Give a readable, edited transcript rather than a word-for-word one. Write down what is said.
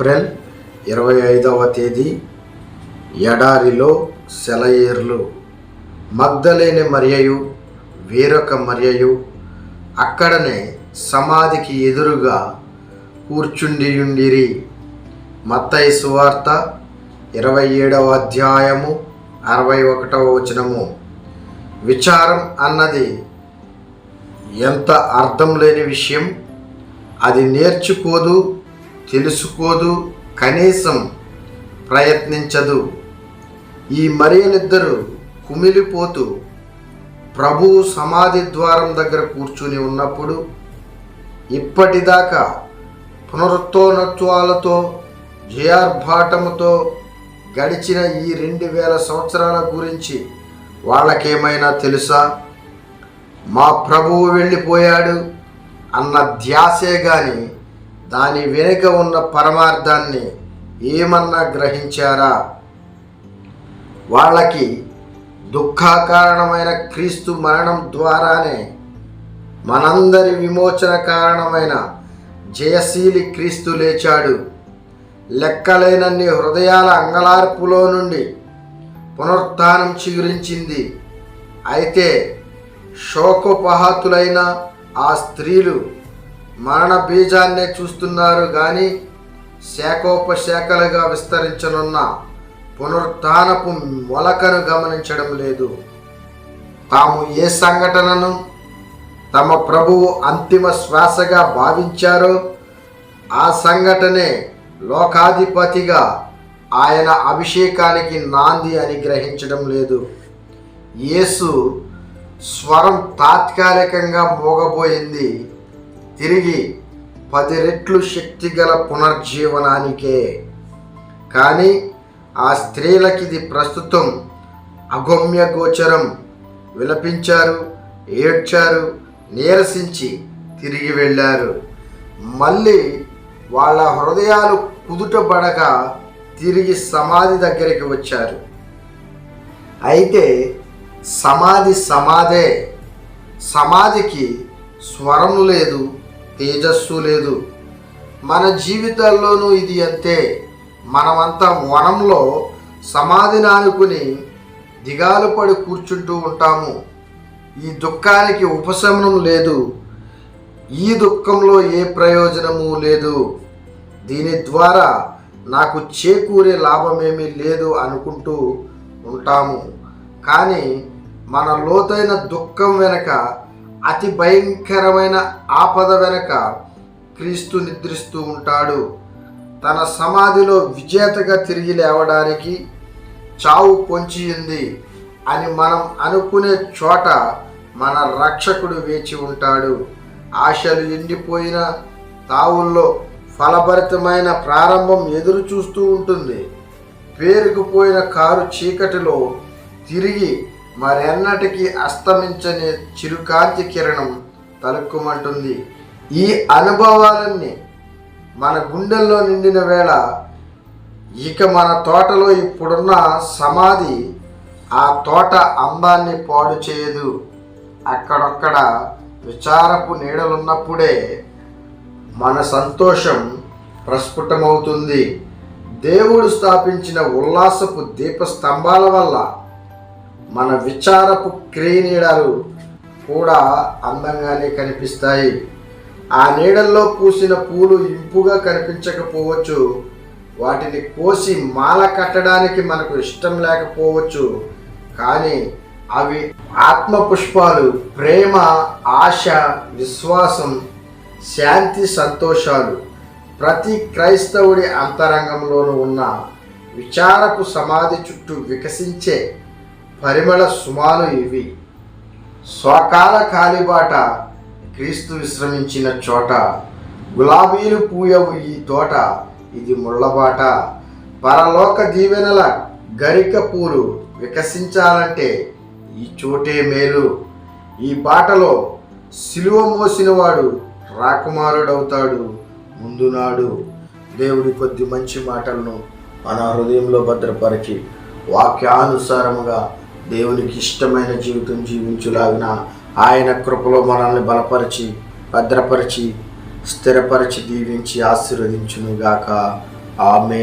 April 25వ తేదీ. ఎడారిలో సెలయేర్లు. మగ్దలేని మరియయు వేరొక మరియయు అక్కడనే సమాధికి ఎదురుగా కూర్చుండియుండిరి. మత్తయి సువార్త 27వ అధ్యాయము 61వ వచనము. విచారం అన్నది ఎంత అర్థం లేని విషయం. అది నేర్చుకోదు, తెలుసుకోదు, కనీసం ప్రయత్నించదు. ఈ మరియలిద్దరూ కుమిలిపోతూ ప్రభువు సమాధి ద్వారం దగ్గర కూర్చుని ఉన్నప్పుడు ఇప్పటిదాకా పునరుత్థానాలతో జయార్భాటముతో గడిచిన ఈ 2000 సంవత్సరాల గురించి వాళ్ళకేమైనా తెలుసా? మా ప్రభువు వెళ్ళిపోయాడు అన్న ధ్యాసే గాని దాని వెనుక ఉన్న పరమార్థాన్ని ఏమన్నా గ్రహించారా? వాళ్ళకి దుఃఖకారణమైన క్రీస్తు మరణం ద్వారానే మనందరి విమోచన కారణమైన జయశీలి క్రీస్తు లేచాడు. లెక్కలేనన్ని హృదయాల అంగలార్పులో నుండి పునరుత్థానం చిగురించింది. అయితే శోకోపహాతులైన ఆ స్త్రీలు మరణ బీజాన్నే చూస్తున్నారు కానీ శాఖోపశాఖలుగా విస్తరించనున్న పునరుత్థానపు మొలకను గమనించడం లేదు. తాము ఏ సంఘటనను తమ ప్రభువు అంతిమ శ్వాసగా భావించారో ఆ సంఘటనే లోకాధిపతిగా ఆయన అభిషేకానికి నాంది అని గ్రహించడం లేదు. యేసు స్వరం తాత్కాలికంగా మోగబోయింది తిరిగి 10 రెట్లు శక్తిగల పునర్జీవనానికే. కానీ ఆ స్త్రీలకిది ప్రస్తుతం అగమ్య గోచరం. విలపించారు, ఏడ్చారు, నీరసించి తిరిగి వెళ్ళారు. మళ్ళీ వాళ్ళ హృదయాలు కుదుటబడగా తిరిగి సమాధి దగ్గరికి వచ్చారు. అయితే సమాధి సమాధే. సమాధికి స్వరం లేదు, తేజస్సు లేదు. మన జీవితాల్లోనూ ఇది అంతే. మనమంతా వనంలో సమాధిని ఆనుకుని దిగాలు పడి కూర్చుంటూ ఉంటాము. ఈ దుఃఖానికి ఉపశమనం లేదు. ఈ దుఃఖంలో ఏ ప్రయోజనము లేదు. దీని ద్వారా నాకు చేకూరే లాభమేమీ లేదు అనుకుంటూ ఉంటాము. కానీ మన లోతైన దుఃఖం వెనక, అతి భయంకరమైన ఆపద వెనక క్రీస్తు నిద్రిస్తూ ఉంటాడు. తన సమాధిలో విజేతగా తిరిగి లేవడానికి చావు పొంచి ఉంది అని మనం అనుకునే చోట మన రక్షకుడు వేచి ఉంటాడు. ఆశలు ఎండిపోయిన తావుల్లో ఫలభరితమైన ప్రారంభం ఎదురు చూస్తూ ఉంటుంది. పేరుకుపోయిన కారు చీకటిలో తిరిగి మరెన్నటికీ అస్తమించని చిరుకాంతి కిరణం తలుక్కుమంటుంది. ఈ అనుభవాలన్నీ మన గుండెల్లో నిండిన వేళ ఇక మన తోటలో ఇప్పుడున్న సమాధి ఆ తోట అందాన్ని పాడు చేయదు. అక్కడొక్కడ విచారపు నీడలున్నప్పుడే మన సంతోషం ప్రస్ఫుటమవుతుంది. దేవుడు స్థాపించిన ఉల్లాసపు దీపస్తంభాల వల్ల మన విచారపు క్రియనీడలు కూడా అందంగానే కనిపిస్తాయి. ఆ నీడల్లో పూసిన పూలు ఇంపుగా కనిపించకపోవచ్చు. వాటిని కోసి మాల కట్టడానికి మనకు ఇష్టం లేకపోవచ్చు. కానీ అవి ఆత్మ పుష్పాలు. ప్రేమ, ఆశ, విశ్వాసం, శాంతి, సంతోషాలు ప్రతి క్రైస్తవుడి అంతరంగంలోనూ ఉన్న విచారపు సమాధి చుట్టూ వికసించే పరిమళ సుమాలు ఇవి. స్వకాల కాలిబాట క్రీస్తు విశ్రమించిన చోట. గులాబీలు పూయవు ఈ తోట, ఇది ముళ్ళబాట. పరలోక దీవెనల గరిక పూలు వికసించాలంటే ఈ చోటే మేలు. ఈ బాటలో సిలువ మోసినవాడు రాకుమారుడవుతాడు ముందునాడు. దేవుడి కొద్ది మంచి మాటలను మన హృదయంలో భద్రపరిచి వాక్యానుసారముగా దేవునికి ఇష్టమైన జీవితం జీవించులాగిన ఆయన కృపలో మనల్ని బలపరిచి, భద్రపరిచి, స్థిరపరిచి, దీవించి ఆశీర్వదించునుగాక. ఆమేన్.